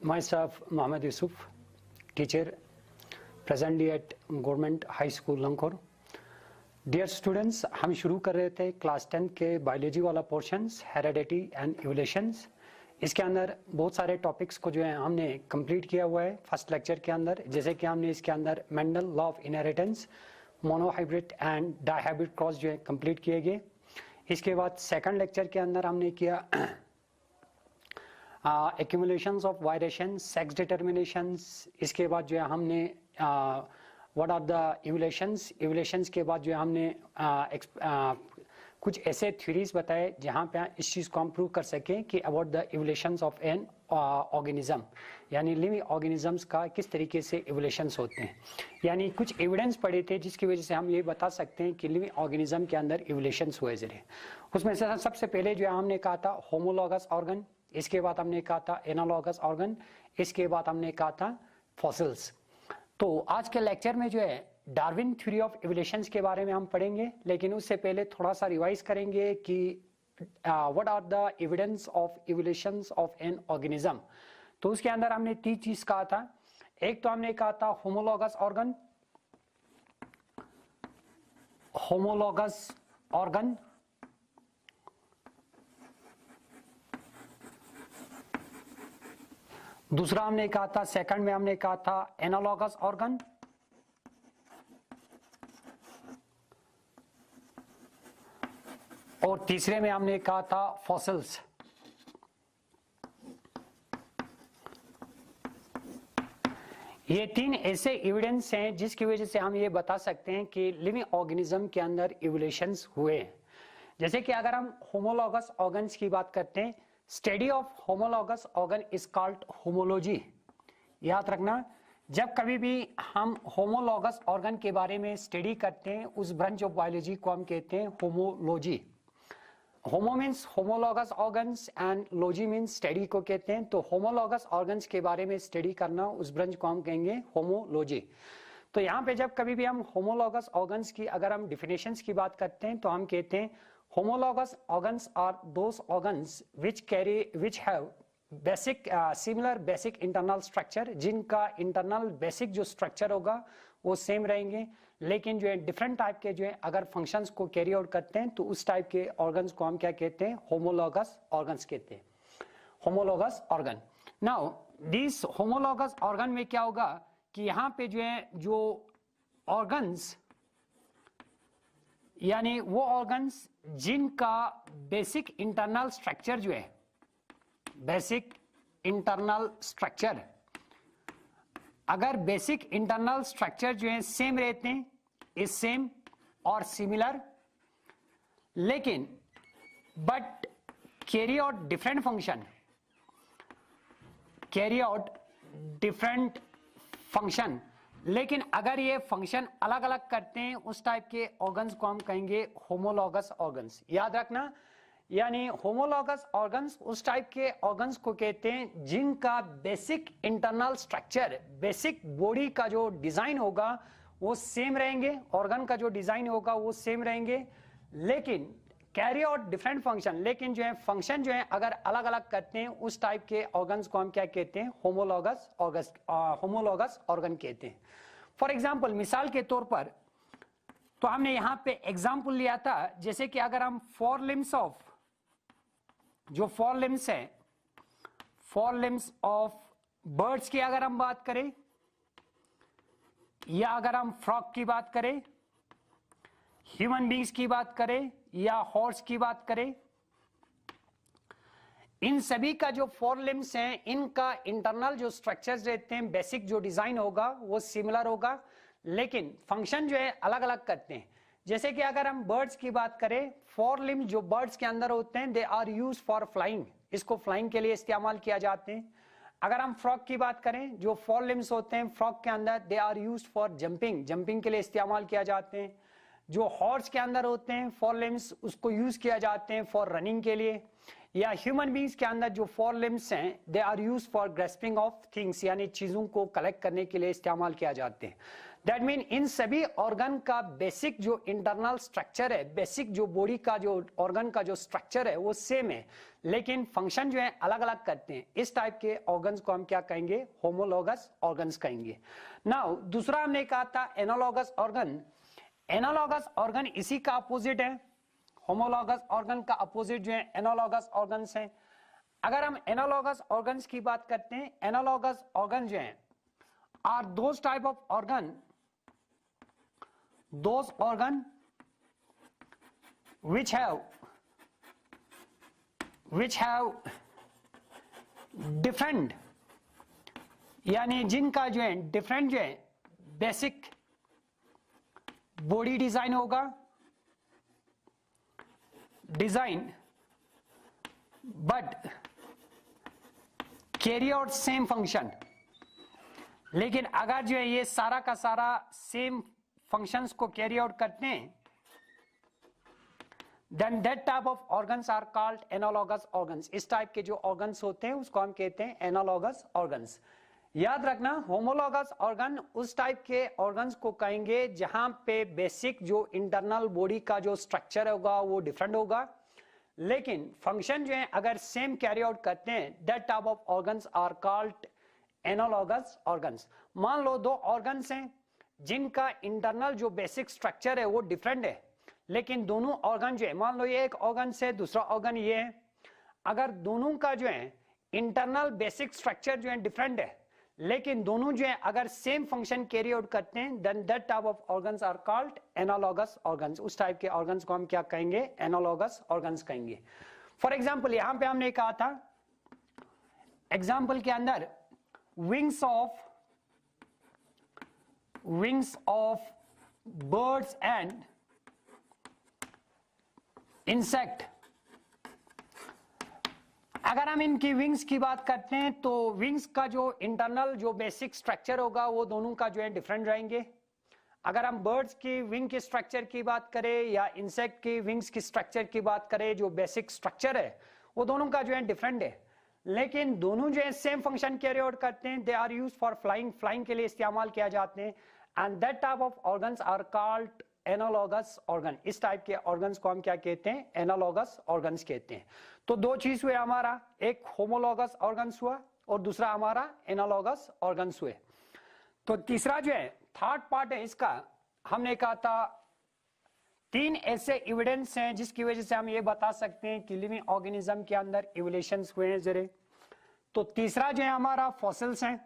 Myself, Mohammed Yusuf, teacher, presently at Government High School, Langkor. Dear students, हम शुरू कर रहे थे क्लास 10 के बायोलॉजी वाला पोर्शंस, हेरिडिटी एंड इवोल्यूशंस. इसके अंदर बहुत सारे टॉपिक्स को जो है हमने कंप्लीट किया हुआ है फर्स्ट लेक्चर के अंदर. जैसे कि हमने इसके अंदर Mendel law of inheritance, monohybrid and dihybrid cross जो है कंप्लीट किए गए. इसके बाद सेकंड लेक्चर के अंदर हमने किया एक्यूमुलेशंस ऑफ वायरेशन, सेक्स डिटर्मिनेशंस. इसके बाद जो है हमने व्हाट आर द इवोल्यूशंस के बाद जो है हमने कुछ ऐसे थ्योरीज बताए जहाँ पे इस चीज़ को हम प्रूव कर सकें कि about the evolutions of an organism, यानी लिविंग ऑर्गेनिजम्स का किस तरीके से इवोल्यूशंस होते हैं. यानी कुछ एविडेंस पड़े थे जिसकी वजह से हम ये बता सकते हैं कि लिविंग ऑर्गेनिज्म के अंदर इवोल्यूशंस हुए जरिए. उसमें से सबसे पहले जो है हमने कहा था होमोलॉगस ऑर्गन, इसके बाद हमने कहा था एनालॉगस ऑर्गन, इसके बाद हमने कहा था फॉसिल्स. तो आज के लेक्चर में जो है डार्विन थ्योरी ऑफ इवोल्यूशंस के बारे में हम पढ़ेंगे, लेकिन उससे पहले थोड़ा सा रिवाइज करेंगे कि what are the evidence of evolutions of an organism. तो उसके अंदर हमने 3 चीज कहा था. एक तो हमने कहा था होमोलॉगस ऑर्गन, दूसरा हमने कहा था, सेकंड में हमने कहा था एनालॉगस ऑर्गन, और तीसरे में हमने कहा था फॉसिल्स. ये 3 ऐसे एविडेंस हैं जिसकी वजह से हम ये बता सकते हैं कि लिविंग ऑर्गेनिज्म के अंदर इवोल्यूशंस हुए. जैसे कि अगर हम होमोलॉगस ऑर्गन्स की बात करते हैं, study of homologous organ is called homology. याद रखना, जब कभी भी हम होमोलॉगस ऑर्गन के बारे में स्टडी करते हैं उस ब्रांच ऑफ बायोलॉजी को हम कहते हैं homology. Homo means homologous organs and logy means study को कहते हैं. तो होमोलॉगस ऑर्गन्स के बारे में स्टडी करना उस ब्रांच को हम कहेंगे होमोलॉजी. तो यहाँ पे जब कभी भी हम होमोलॉगस ऑर्गन्स की अगर हम डिफिनेशंस की बात करते हैं तो हम कहते हैं homologous organs are those organs which have basic similar basic internal structure, जिनका internal basic जो structure होगा वो सेम रहेंगे, लेकिन जो है डिफरेंट टाइप के जो है अगर फंक्शंस को कैरी आउट करते हैं तो उस टाइप के ऑर्गन्स को हम क्या कहते हैं, होमोलॉगस ऑर्गन्स कहते हैं. Homologous organ. Now this homologous organ में क्या होगा कि यहाँ पे जो है जो ऑर्गन्स, यानी वो ऑर्गन्स जिनका बेसिक इंटरनल स्ट्रक्चर जो है, बेसिक इंटरनल स्ट्रक्चर, अगर बेसिक इंटरनल स्ट्रक्चर जो है सेम रहते हैं, इज सेम और सिमिलर, लेकिन but carry out different function, लेकिन अगर ये फंक्शन अलग अलग करते हैं उस टाइप के ऑर्गन्स को हम कहेंगे होमोलॉगस ऑर्गन्स. याद रखना, यानी होमोलॉगस ऑर्गन्स उस टाइप के ऑर्गन्स को कहते हैं जिनका basic internal structure, basic body का जो डिजाइन होगा वो सेम रहेंगे, ऑर्गन का जो डिजाइन होगा वो सेम रहेंगे, लेकिन कैरी आउट डिफरेंट फंक्शन, लेकिन जो है फंक्शन जो है अगर अलग अलग करते हैं उस टाइप के ऑर्गन्स को हम क्या कहते हैं, होमोलॉगस ऑर्गन कहते हैं. फॉर एग्जांपल, मिसाल के तौर पर तो हमने यहां पे एग्जांपल लिया था, जैसे कि अगर हम फोर लिम्स ऑफ बर्ड्स की अगर हम बात करें, या अगर हम फ्रॉग की बात करें, ह्यूमन बींग्स की बात करें या हॉर्स की बात करें, इन सभी का जो 4 लिम्स हैं इनका इंटरनल जो स्ट्रक्चर्स रहते हैं, बेसिक जो डिजाइन होगा वो सिमिलर होगा, लेकिन फंक्शन जो है अलग अलग करते हैं. जैसे कि अगर हम बर्ड्स की बात करें, 4 लिम्स जो बर्ड्स के अंदर होते हैं they are use for flying, इसको फ्लाइंग के लिए इस्तेमाल किया जाते हैं. अगर हम फ्रॉग की बात करें, जो 4 लिम्स होते हैं फ्रॉग के अंदर they are use for jumping के लिए इस्तेमाल किया जाते हैं. जो हॉर्स के अंदर होते हैं फोर लिम्स, उसको यूज किया जाते हैं फॉर रनिंग के लिए, या ह्यूमन बींग्स के अंदर जो फोर लिम्स हैं they are use for grasping of things, यानी चीजों को कलेक्ट करने के लिए इस्तेमाल किया जाते हैं। दैट मीन इन सभी ऑर्गन का बेसिक जो इंटरनल स्ट्रक्चर है, बेसिक जो बॉडी का जो ऑर्गन का जो स्ट्रक्चर है वो सेम है, लेकिन फंक्शन जो है अलग अलग करते हैं। इस टाइप के ऑर्गन्स को हम क्या कहेंगे? होमोलॉगस ऑर्गन्स कहेंगे। नाउ दूसरा हमने कहा था एनालॉगस ऑर्गन। एनालॉगस ऑर्गन इसी का अपोजिट है। होमोलॉगस ऑर्गन का अपोजिट जो है एनालॉगस ऑर्गन्स है। अगर हम एनालॉगस ऑर्गन्स की बात करते हैं, एनालॉगस ऑर्गन जो है are those type of organ, those organ which have different, यानी जिनका जो है डिफरेंट जो है बेसिक बॉडी डिजाइन होगा, design but carry out same function. लेकिन अगर जो है ये सारा का सारा सेम फंक्शंस को कैरी आउट करते हैं, then that type of organs are called analogous organs. इस टाइप के जो ऑर्गन्स होते हैं उसको हम कहते हैं एनालॉगस ऑर्गन्स। याद रखना, होमोलॉगस ऑर्गन उस टाइप के ऑर्गन्स को कहेंगे जहां पे बेसिक जो इंटरनल बॉडी का जो स्ट्रक्चर होगा वो डिफरेंट होगा, लेकिन फंक्शन जो है अगर सेम कैरी आउट करते हैं, that type of organs are called analogous organs. मान लो दो ऑर्गन्स हैं जिनका इंटरनल जो बेसिक स्ट्रक्चर है वो डिफरेंट है, लेकिन दोनों ऑर्गन जो है, मान लो ये एक ऑर्गन से दूसरा ऑर्गन ये है, अगर दोनों का जो है इंटरनल बेसिक स्ट्रक्चर जो है डिफरेंट है, लेकिन दोनों जो है अगर सेम फंक्शन कैरी आउट करते हैं, then that type of organs are called analogous organs. उस टाइप के ऑर्गन्स को हम क्या कहेंगे? एनालॉगस ऑर्गन्स कहेंगे। फॉर एग्जांपल यहां पे हमने कहा था एग्जांपल के अंदर wings of birds and insect। अगर हम इनकी विंग्स की बात करते हैं तो विंग्स का जो इंटरनल जो बेसिक स्ट्रक्चर होगा वो दोनों का जो है डिफरेंट रहेंगे। अगर हम बर्ड्स की विंग के स्ट्रक्चर की बात करें या इंसेक्ट की विंग्स की स्ट्रक्चर की बात करें, जो बेसिक स्ट्रक्चर है वो दोनों का जो है डिफरेंट है, लेकिन दोनों जो है सेम फंक्शन कैरी आउट करते हैं। They are used for flying, flying के लिए इस्तेमाल किया जाते हैं, and that type of organs are called analogous organ. इस टाइप के ऑर्गन्स को हम क्या कहते हैं? एनालॉगस ऑर्गन्स कहते हैं। तो दो चीज हुए हमारा, एक होमोलॉगस ऑर्गन्स हुआ और दूसरा हमारा एनालॉगस ऑर्गन्स हुए। तो तीसरा जो है थर्ड पार्ट है इसका, हमने कहा था तीन ऐसे एविडेंस हैं जिसकी वजह से हम ये बता सकते हैं कि लिविंग ऑर्गेनिज्म के अंदर इवोल्यूशंस हुए हैं जरे। तो तीसरा जो है हमारा फॉसिल्स हैं।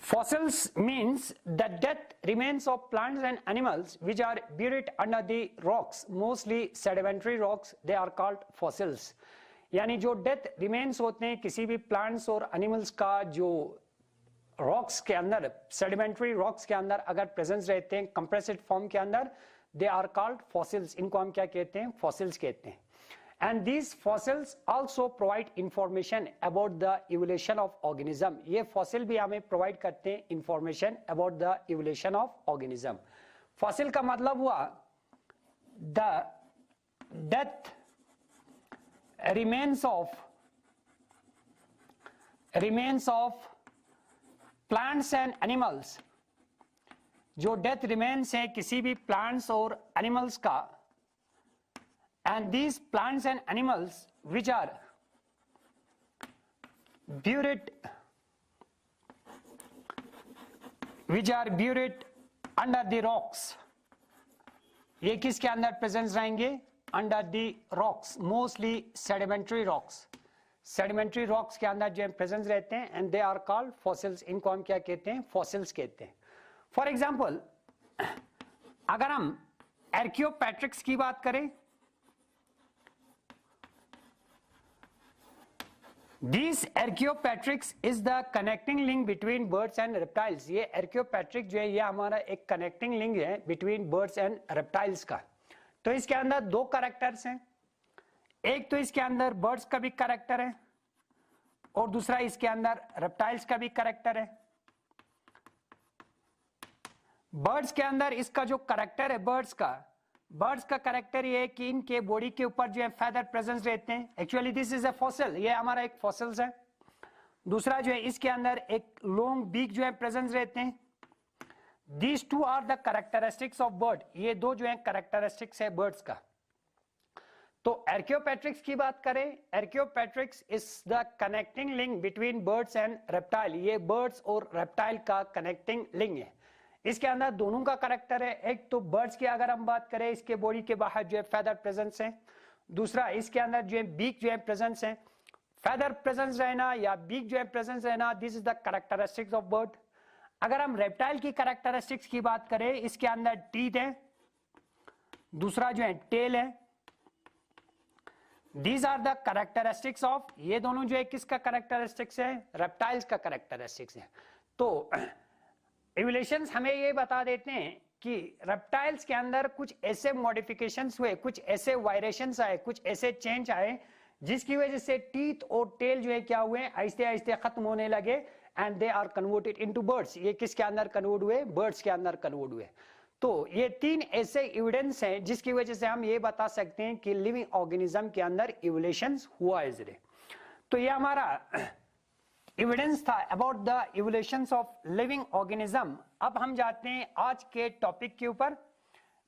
Fossils means the dead remains of plants and animals which are buried under the rocks, mostly sedimentary rocks, they are called fossils। यानी जो डेथ रिमेन्स होते हैं किसी भी प्लांट्स और एनिमल्स का जो रॉक्स के अंदर, सेडिमेंट्री रॉक्स के अंदर अगर प्रेजेंस रहते हैं कंप्रेस्ड फॉर्म के अंदर, दे आर कॉल्ड फॉसिल्स। इनको हम क्या कहते हैं? फॉसिल्स कहते हैं। And these fossils also provide information about the evolution of organism। ये फॉसिल भी हमें प्रोवाइड करते हैं information about the evolution of organism. Fossil का मतलब हुआ the death remains of plants and animals। जो डेथ रिमेन्स है किसी भी प्लांट्स और एनिमल्स का, and these plants and animals which are buried under the rocks, ये किसके अंदर प्रेजेंस रहेंगे? Under the rocks, mostly sedimentary rocks. Sedimentary rocks के अंदर जो प्रेजेंस रहते हैं, and they are called fossils. इनको हम क्या कहते हैं? फॉसिल्स कहते हैं। फॉर एग्जाम्पल अगर हम आर्कियोपैट्रिक्स की बात करें, These archaeopteryx is the connecting link between birds and reptiles। ये archaeopteryx जो है ये हमारा एक कनेक्टिंग लिंक है between birds and reptiles का। तो इसके अंदर दो कैरेक्टर्स हैं, एक तो इसके अंदर बर्ड्स का भी कैरेक्टर है और दूसरा इसके अंदर रेप्टाइल्स का भी कैरेक्टर है। बर्ड्स के अंदर इसका जो करेक्टर है बर्ड्स का करेक्टर ये है कि इनके बॉडी के ऊपर जो है फेदर प्रेजेंस रहते हैं। Actually this is a fossil, ये हमारा एक फॉसिल्स है। दूसरा जो है इसके अंदर एक लॉन्ग बीक जो है प्रेजेंस रहते हैं। These two are the characteristics of bird, ये दो जो है कैरेक्टरिस्टिक्स है बर्ड्स का। तो आर्कियोपेट्रिक्स की बात करें, Archaeopteryx is the connecting link between birds and reptile, ये बर्ड्स और रेप्टाइल का कनेक्टिंग लिंक है। इसके अंदर दोनों का करेक्टर है। एक तो बर्ड्स की अगर हम बात करें, इसके बॉडी के बाहर जो है फेदर प्रेजेंस है। दूसरा इसके अंदर जो है बीक जो है प्रेजेंस है। फेदर प्रेजेंस रहना या बीक जो है प्रेजेंस रहना, this is the characteristics of bird. अगर हम रेप्टाइल की कैरेक्टरिस्टिक्स की बात करें, इसके अंदर टीथ है, दूसरा जो है टेल है। These are the characteristics of, ये दोनों जो है किसका कैरेक्टरिस्टिक्स है? रेप्टाइल्स का कैरेक्टरिस्टिक्स है। तो इवोल्यूशंस हमें ये बता देते हैं कि रेप्टाइल्स के अंदर कुछ ऐसे मॉडिफिकेशंस हुए, कुछ ऐसे वायरेशंस आए, कुछ ऐसे चेंज आए जिसकी वजह से टीथ और टेल जो है क्या हुए, आहिस्ते आहिस्ते खत्म होने लगे and they are converted into birds. ये किसके अंदर कन्वर्ट हुए? बर्ड्स के अंदर कन्वर्ट हुए। तो ये तीन ऐसे एविडेंस हैं जिसकी वजह से हम ये बता सकते हैं कि लिविंग ऑर्गेनिज्म के अंदर इवोल्यूशंस हुआ है जरे। तो ये हमारा एविडेंस था about the evolutions of living organism. अब हम जाते हैं आज के टॉपिक के ऊपर,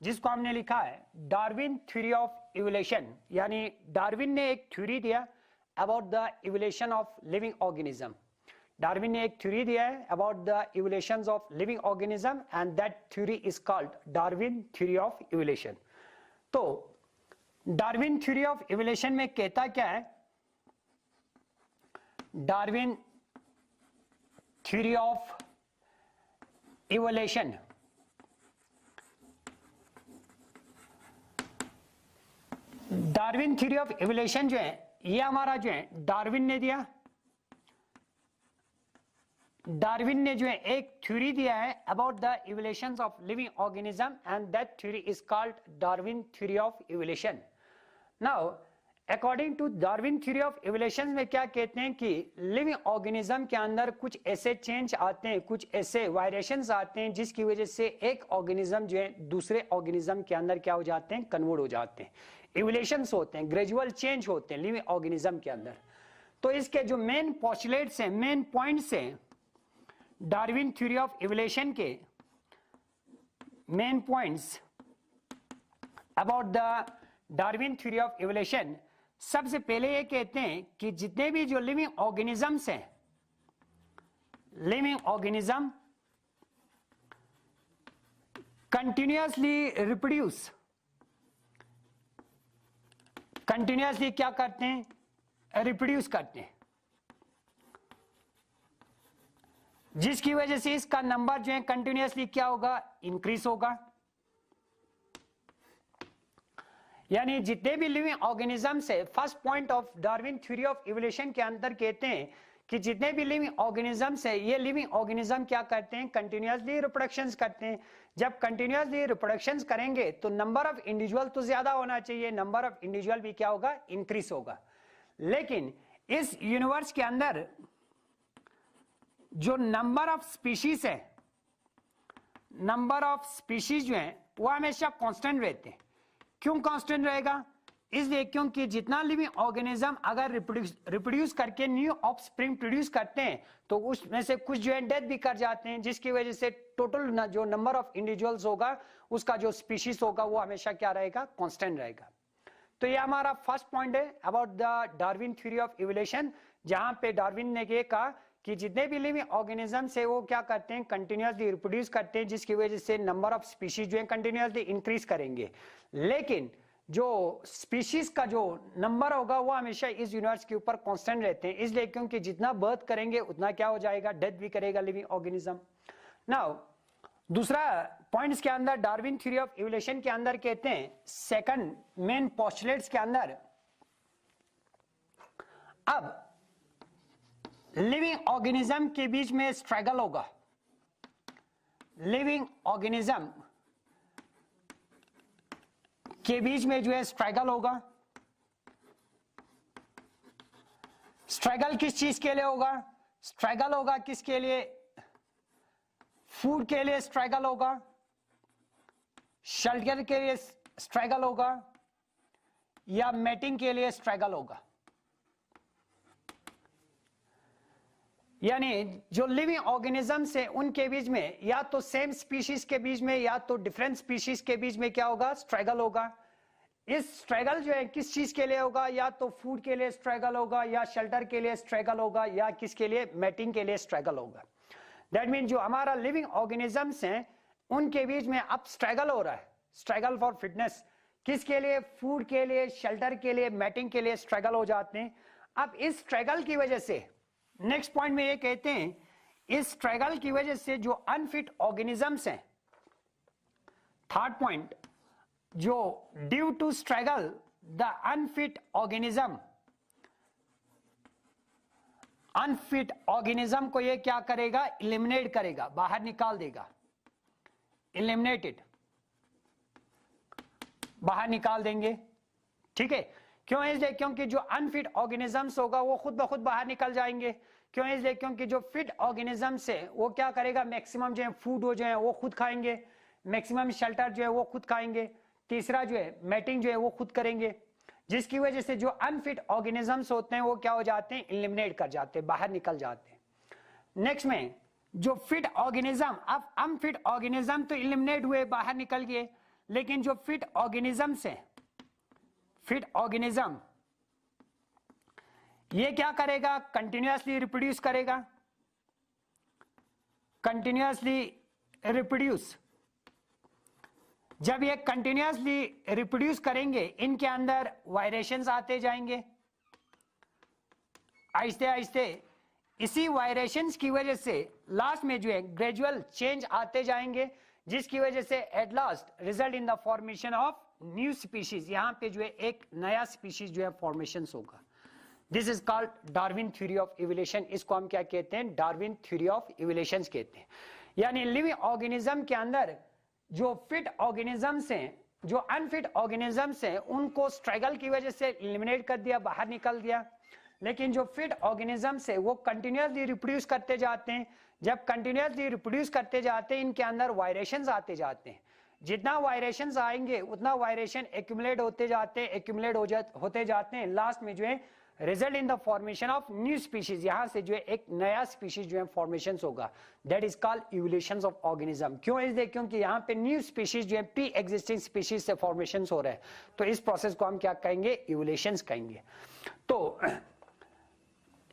जिसको हमने लिखा है डार्विन थ्योरी ऑफ इवोल्यूशन। यानी डार्विन ने एक थ्योरी दिया about the evolution of living organism. Darwin ने एक थ्योरी दिया है about the evolutions of living organism and that theory is called Darwin theory of evolution. तो डार्विन थ्योरी ऑफ इवोल्यूशन में कहता क्या है? Darwin theory of evolution Darwin theory of evolution जो है ये हमारा जो है डार्विन ने दिया। डार्विन ने जो है एक थ्योरी दिया है about the evolutions of living organism and that theory is called Darwin theory of evolution. Now according to Darwin theory of evolution में क्या कहते हैं कि लिविंग ऑर्गेनिज्म के अंदर कुछ ऐसे चेंज आते हैं, कुछ ऐसे वायरेशंस आते हैं जिसकी वजह से एक ऑर्गेनिज्म जो है दूसरे ऑर्गेनिज्म के अंदर क्या हो जाते हैं? कन्वर्ट हो जाते हैं। इवोल्यूशंस होते हैं, ग्रेजुअल चेंज होते हैं लिविंग ऑर्गेनिज्म के अंदर। तो इसके जो मेन पोस्टुलेट्स हैं, मेन पॉइंट्स हैं डार्विन थ्योरी ऑफ इवोल्यूशन के, main points about the Darwin theory of evolution, सबसे पहले ये कहते हैं कि जितने भी जो लिविंग ऑर्गेनिजम्स हैं, living organism continuously reproduce, continuously क्या करते हैं? रिप्रोड्यूस करते हैं, जिसकी वजह से इसका नंबर जो है कंटिन्यूअसली क्या होगा? इंक्रीज होगा। यानी जितने भी लिविंग ऑर्गेनिजम्स है, first point of Darwin theory of evolution के अंदर कहते हैं कि जितने भी लिविंग ऑर्गेनिजम्स है, ये लिविंग ऑर्गेनिज्म क्या करते हैं? कंटिन्यूअसली रिप्रोडक्शंस करते हैं। जब कंटिन्यूअसली रिप्रोडक्शंस करेंगे तो नंबर ऑफ इंडिविजुअल तो ज्यादा होना चाहिए, नंबर ऑफ इंडिविजुअल भी क्या होगा? इंक्रीज होगा। लेकिन इस यूनिवर्स के अंदर जो नंबर ऑफ स्पीशीज है, नंबर ऑफ स्पीशीज जो है वो हमेशा कांस्टेंट रहते हैं। क्यों कांस्टेंट रहेगा? इसलिए क्योंकि जितना लिविंग ऑर्गेनिज्म अगर रिप्रोड्यूस करके न्यू ऑफस्प्रिंग प्रोड्यूस करते हैं तो उसमें से कुछ जो है डेथ भी कर जाते हैं, जिसकी वजह से टोटल जो नंबर ऑफ इंडिविजुअल्स होगा, उसका जो स्पीशीज होगा वो हमेशा क्या रहेगा? कांस्टेंट रहेगा। तो ये हमारा फर्स्ट पॉइंट है about the Darwin theory of evolution, जहां पे डार्विन ने ये कहा कि जितने भी लिविंग ऑर्गेनिजम्स है वो क्या करते हैं? कंटिन्यूअसली रिप्रोड्यूस करते हैं, जिसकी वजह से नंबर ऑफ स्पीशीज जो है कंटिन्यूअसली इंक्रीज करेंगे। लेकिन जो स्पीशीज का जो नंबर होगा वो हमेशा इस यूनिवर्स के ऊपर कांस्टेंट रहते हैं, इसलिए क्योंकि जितना बर्थ करेंगे उतना क्या हो जाएगा? डेथ भी करेगा लिविंग ऑर्गेनिज्म। नाउ दूसरा पॉइंट्स के अंदर डार्विन थ्योरी ऑफ इवोल्यूशन के अंदर कहते हैं, सेकंड मेन पोस्टुलेट्स के अंदर, अब लिविंग ऑर्गेनिज्म के बीच में स्ट्रगल होगा। लिविंग ऑर्गेनिज्म के बीच में जो है स्ट्रगल होगा। स्ट्रगल किस चीज के लिए होगा? स्ट्रगल होगा किसके लिए? फूड के लिए स्ट्रगल होगा, शेल्टर के लिए स्ट्रगल होगा या मेटिंग के लिए स्ट्रगल होगा। यानी जो लिविंग ऑर्गेनिजम्स है उनके बीच में या तो सेम स्पीशीज के बीच में या तो डिफरेंट स्पीशीज के बीच में क्या होगा, स्ट्रगल होगा। इस स्ट्रगल जो है किस चीज के लिए होगा, या तो फूड के लिए स्ट्रगल होगा या शेल्टर के लिए स्ट्रगल होगा या किसके लिए, मेटिंग के लिए स्ट्रगल होगा। दैट मीन जो हमारा लिविंग ऑर्गेनिजम्स हैं उनके बीच में अब स्ट्रगल हो रहा है, स्ट्रगल फॉर फिटनेस। किसके लिए, फूड के लिए, शेल्टर के लिए, मेटिंग के लिए स्ट्रगल हो जाते हैं। अब इस स्ट्रगल की वजह से नेक्स्ट पॉइंट में ये कहते हैं, इस स्ट्रगल की वजह से जो अनफिट ऑर्गेनिजम्स हैं, थर्ड पॉइंट, जो due to struggle the unfit organism, unfit organism को ये क्या करेगा, एलिमिनेट करेगा, बाहर निकाल देगा, एलिमिनेटेड, बाहर निकाल देंगे। ठीक है, क्यों, इसलिए क्योंकि जो अनफिट ऑर्गेनिजम्स होगा वो खुद ब खुद बाहर निकल जाएंगे। क्यों, इसलिए क्योंकि जो फिट ऑर्गेनिजम्स है वो क्या करेगा, मैक्सिमम जो है फूड हो जो है वो खुद खाएंगे, मैक्सिमम शेल्टर जो है वो खुद खाएंगे। तीसरा जो है मेटिंग जो है वो खुद करेंगे, जिसकी वजह से जो अनफिट ऑर्गेनिजम्स होते हैं वो क्या हो जाते हैं, एलिमिनेट कर जाते हैं, बाहर निकल जाते हैं। नेक्स्ट में जो फिट ऑर्गेनिज्म, अब अनफिट ऑर्गेनिज्म तो एलिमिनेट हुए, बाहर निकल गए, लेकिन जो फिट ऑर्गेनिजम्स है, फिट ऑर्गेनिज्म ये क्या करेगा, कंटिन्यूअसली रिप्रोड्यूस करेगा, कंटिन्यूअसली रिप्रोड्यूस। जब ये कंटिन्यूअसली रिप्रोड्यूस करेंगे इनके अंदर वायरेशंस आते जाएंगे आहिस्ते आहिस्ते। इसी वायरेशंस की वजह से लास्ट में जो है ग्रेजुअल चेंज आते जाएंगे, जिसकी वजह से at last result in the formation of new species. यहां पे जो है एक नया स्पीशीज जो है फॉर्मेशन होगा। This is called Darwin theory of evolution. इसको हम क्या कहते हैं, डार्विन थ्योरी ऑफ इवोल्यूशन कहते हैं। यानी लिविंग ऑर्गेनिज्म के अंदर जो फिट ऑर्गेनिजम्स हैं, जो अनफिट ऑर्गेनिजम्स हैं, उनको स्ट्रगल की वजह से एलिमिनेट कर दिया, बाहर निकल दिया। लेकिन जो फिट ऑर्गेनिजम्स है वो कंटिन्यूअसली रिप्रोड्यूस करते जाते हैं। जब कंटिन्यूअसली रिप्रोड्यूस करते जाते हैं इनके अंदर वायरेशंस आते जाते हैं। जितना वायरेशंस आएंगे उतना वायरेशन एक्यूमुलेट होते जाते हैं, एक्यूमुलेट होते जाते हैं। लास्ट में जो है result in the formation of new species, यहां से जो है एक नया स्पीशीज जो है फॉर्मेशन होगा। That is called evolution of organism. क्यों, इसलिए क्योंकि यहाँ पे न्यू स्पीशीज जो है प्री एग्जिस्टिंग स्पीशीज से फॉर्मेशन हो रहा है, तो इस प्रोसेस को हम क्या कहेंगे, इवोल्यूशन कहेंगे। तो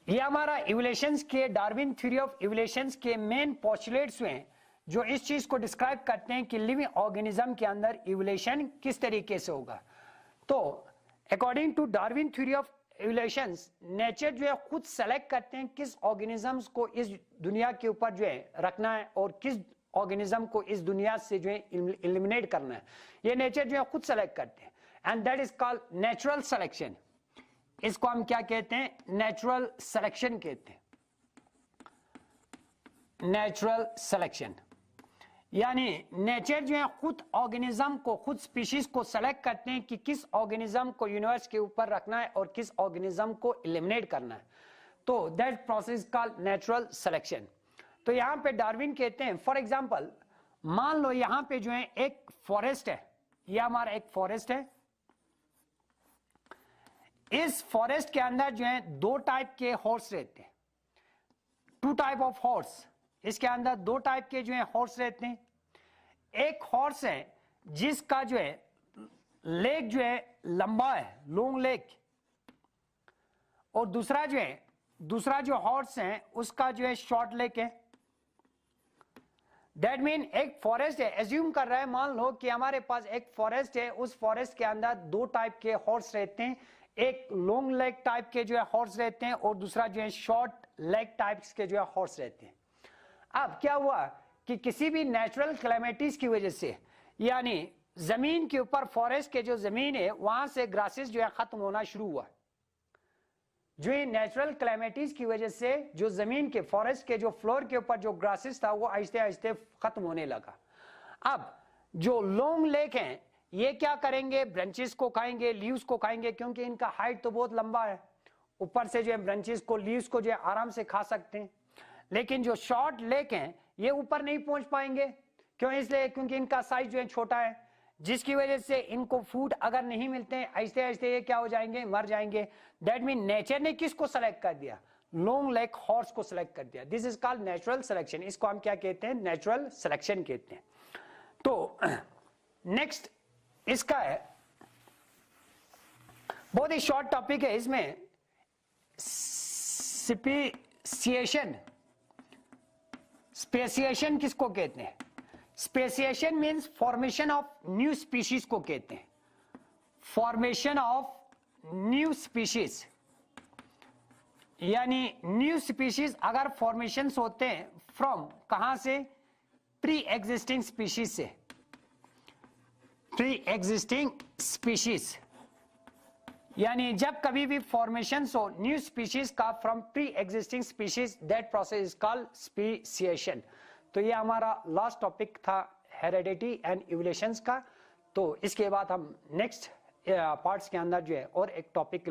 ये हमारा इवोल्यूशन के, डार्विन थ्योरी ऑफ इवोल्यूशन के मेन पोस्टुलेट्स हुए जो इस चीज को डिस्क्राइब करते हैं कि लिविंग ऑर्गेनिज्म के अंदर इवोल्यूशन किस तरीके से होगा। तो according to Darwin theory of evolution, nature जो है खुद सेलेक्ट करते हैं किस ऑर्गेनिजम्स को इस दुनिया के ऊपर जो है रखना है और किस ऑर्गेनिज्म को इस दुनिया से जो है एलिमिनेट करना है। ये नेचर जो है खुद सेलेक्ट करते हैं, and that is called natural selection. इसको हम क्या कहते हैं, नेचुरल सिलेक्शन कहते हैं, नेचुरल सिलेक्शन। यानी नेचर जो है खुद ऑर्गेनिज्म को, खुद स्पीशीज को सेलेक्ट करते हैं कि किस ऑर्गेनिज्म को यूनिवर्स के ऊपर रखना है और किस ऑर्गेनिज्म को एलिमिनेट करना है। तो that process called natural selection. तो यहां पे डार्विन कहते हैं, फॉर एग्जांपल मान लो यहां पे जो है एक फॉरेस्ट है, ये हमारा एक फॉरेस्ट है। इस फॉरेस्ट के अंदर जो है दो टाइप के हॉर्स रहते हैं, टू टाइप ऑफ हॉर्स। इसके अंदर दो टाइप के जो है हॉर्स रहते हैं। एक हॉर्स है जिसका जो है लेग जो है लंबा है, लॉन्ग लेग, और दूसरा जो हॉर्स है उसका जो है शॉर्ट लेग है। दैट मीन एक फॉरेस्ट है, एज्यूम कर रहा है, मान लो कि हमारे पास एक फॉरेस्ट है, उस फॉरेस्ट के अंदर दो टाइप के हॉर्स रहते हैं। एक लॉन्ग लेग टाइप के जो है हॉर्स रहते हैं और दूसरा जो है शॉर्ट लेग टाइप्स के जो है हॉर्स रहते हैं। अब क्या हुआ कि किसी भी नेचुरल क्लाइमेटीज की वजह से, यानी जमीन के ऊपर फॉरेस्ट के जो जमीन है वहां से ग्रासेस जो है खत्म होना शुरू हुआ। जो ये नेचुरल क्लाइमेटीज की वजह से जो जमीन के, फॉरेस्ट के जो फ्लोर के ऊपर जो ग्रासेस था वो आहिस्ते आहिस्ते खत्म होने लगा। अब जो लॉन्ग लेग हैं ये क्या करेंगे, ब्रांचेस को खाएंगे, लीव्स को खाएंगे, क्योंकि इनका हाइट तो बहुत लंबा है, ऊपर से जो है ब्रांचेस को, लीव्स को जो है आराम से खा सकते हैं। लेकिन जो शॉर्ट लेग हैं ये ऊपर नहीं पहुंच पाएंगे। क्यों, इसलिए क्योंकि इनका साइज जो है छोटा है। जिसकी वजह से इनको फूड अगर नहीं मिलते हैं ऐसे ऐसे ये क्या हो जाएंगे, मर जाएंगे। दैट मीन नेचर ने किसको सेलेक्ट कर दिया, लॉन्ग लेग हॉर्स को सेलेक्ट कर दिया। This is called natural selection, इसको हम क्या कहते हैं, नेचुरल सिलेक्शन कहते हैं। तो नेक्स्ट इसका है, बहुत ही शॉर्ट टॉपिक है, इसमें स्पेसिएशन। स्पेसिएशन किसको कहते हैं, speciation means formation of new species को कहते हैं, फॉर्मेशन ऑफ न्यू स्पीशीज। यानी न्यू स्पीशीज अगर फॉर्मेशंस होते हैं फ्रॉम कहां से, प्री एग्जिस्टिंग स्पीशीज से, प्री एग्जिस्टिंग स्पीशीज। यानी जब कभी भी फॉर्मेशंस हो न्यू स्पीशीज का from pre existing species, that process is called speciation. तो ये हमारा लास्ट टॉपिक था हेरेडिटी एंड इवोल्यूशंस का। तो इसके बाद हम नेक्स्ट पार्ट्स के अंदर जो है और एक टॉपिक